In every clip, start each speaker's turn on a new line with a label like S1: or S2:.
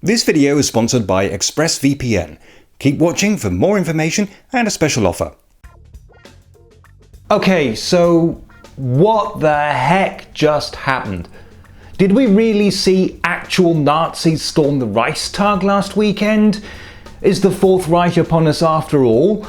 S1: This video is sponsored by ExpressVPN. Keep watching for more information and a special offer.
S2: Okay, so what the heck just happened? Did we really see actual Nazis storm the Reichstag last weekend? Is the Fourth Reich upon us after all?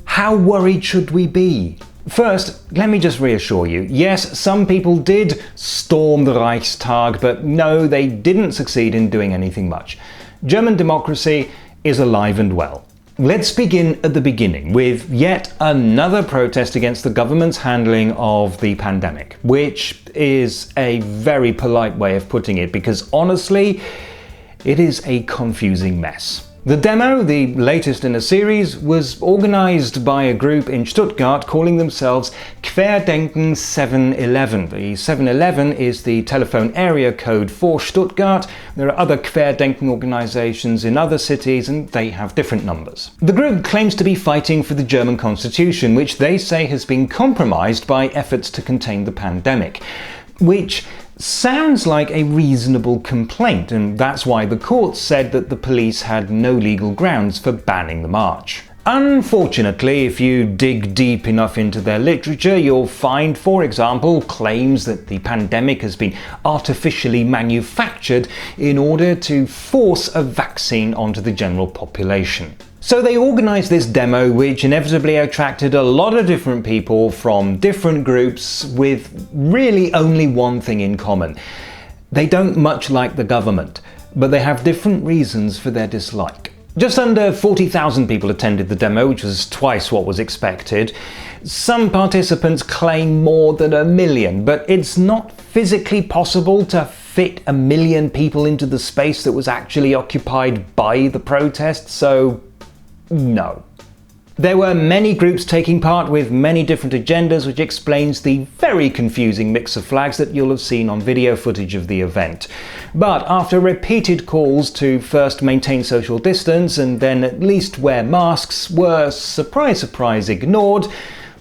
S2: How worried should we be? First, let me just reassure you, yes, some people did storm the Reichstag, but no, they didn't succeed in doing anything much. German democracy is alive and well. Let's begin at the beginning with yet another protest against the government's handling of the pandemic, which is a very polite way of putting it because honestly, it is a confusing mess. The demo, the latest in a series, was organised by a group in Stuttgart calling themselves Querdenken 711. The 711 is the telephone area code for Stuttgart. There are other Querdenken organisations in other cities and they have different numbers. The group claims to be fighting for the German constitution, which they say has been compromised by efforts to contain the pandemic, which sounds like a reasonable complaint, and that's why the courts said that the police had no legal grounds for banning the march. Unfortunately, if you dig deep enough into their literature, you'll find, for example, claims that the pandemic has been artificially manufactured in order to force a vaccine onto the general population. So they organised this demo, which inevitably attracted a lot of different people from different groups with really only one thing in common. They don't much like the government, but they have different reasons for their dislike. Just under 40,000 people attended the demo, which was twice what was expected. Some participants claim more than 1 million, but it's not physically possible to fit 1 million people into the space that was actually occupied by the protest, so no. There were many groups taking part with many different agendas, which explains the very confusing mix of flags that you'll have seen on video footage of the event. But after repeated calls to first maintain social distance and then at least wear masks were, surprise surprise, ignored,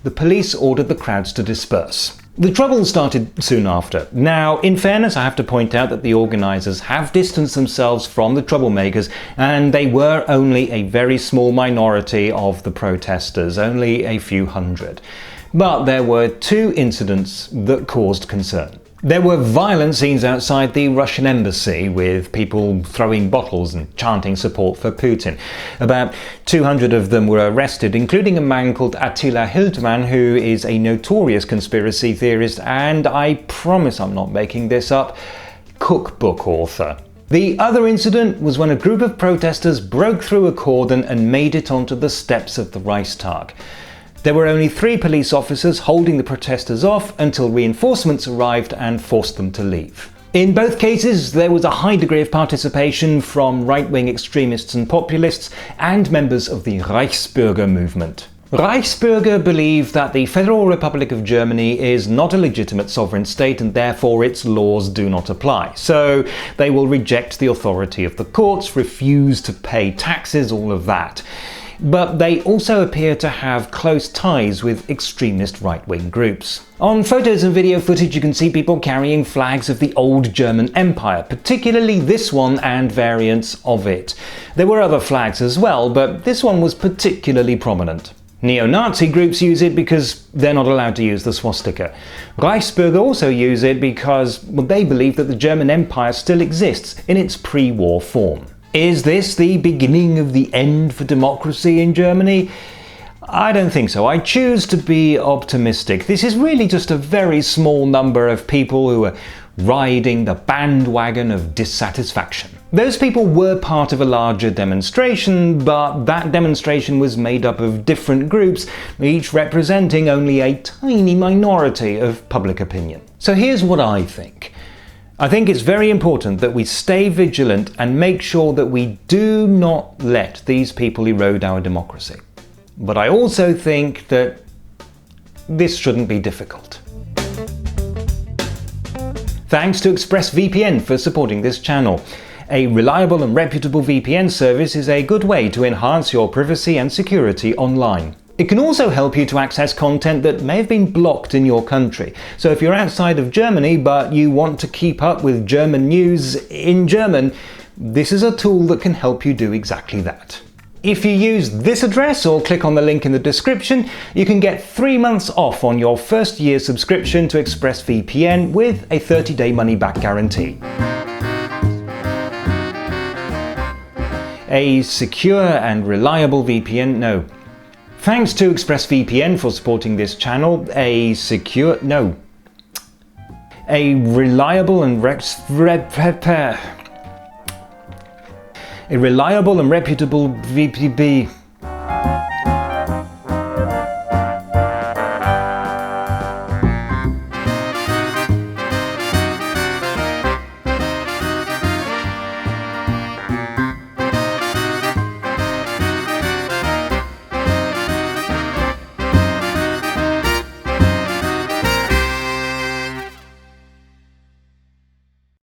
S2: the police ordered the crowds to disperse. The trouble started soon after. Now, in fairness, I have to point out that the organisers have distanced themselves from the troublemakers, and they were only a very small minority of the protesters, only a few hundred. But there were 2 incidents that caused concern. There were violent scenes outside the Russian embassy, with people throwing bottles and chanting support for Putin. About 200 of them were arrested, including a man called Attila Hildmann, who is a notorious conspiracy theorist and, I promise I'm not making this up, cookbook author. The other incident was when a group of protesters broke through a cordon and made it onto the steps of the Reichstag. There were only 3 police officers holding the protesters off until reinforcements arrived and forced them to leave. In both cases, there was a high degree of participation from right-wing extremists and populists and members of the Reichsbürger movement. Reichsbürger believe that the Federal Republic of Germany is not a legitimate sovereign state and therefore its laws do not apply. So they will reject the authority of the courts, refuse to pay taxes, all of that. But they also appear to have close ties with extremist right-wing groups. On photos and video footage you can see people carrying flags of the old German Empire, particularly this one and variants of it. There were other flags as well, but this one was particularly prominent. Neo-Nazi groups use it because they're not allowed to use the swastika. Reichsbürger also use it because they believe that the German Empire still exists in its pre-war form. Is this the beginning of the end for democracy in Germany? I don't think so. I choose to be optimistic. This is really just a very small number of people who are riding the bandwagon of dissatisfaction. Those people were part of a larger demonstration, but that demonstration was made up of different groups, each representing only a tiny minority of public opinion. So here's what I think. I think it's very important that we stay vigilant and make sure that we do not let these people erode our democracy. But I also think that this shouldn't be difficult. Thanks to ExpressVPN for supporting this channel. A reliable and reputable VPN service is a good way to enhance your privacy and security online. It can also help you to access content that may have been blocked in your country. So if you're outside of Germany but you want to keep up with German news in German, This is a tool that can help you do exactly that. If you use this address or click on the link in the description, you can get 3 months off on your first year subscription to ExpressVPN with a 30-day money-back guarantee. A secure and reliable VPN? No. Thanks to ExpressVPN for supporting this channel. A reliable and reputable VPB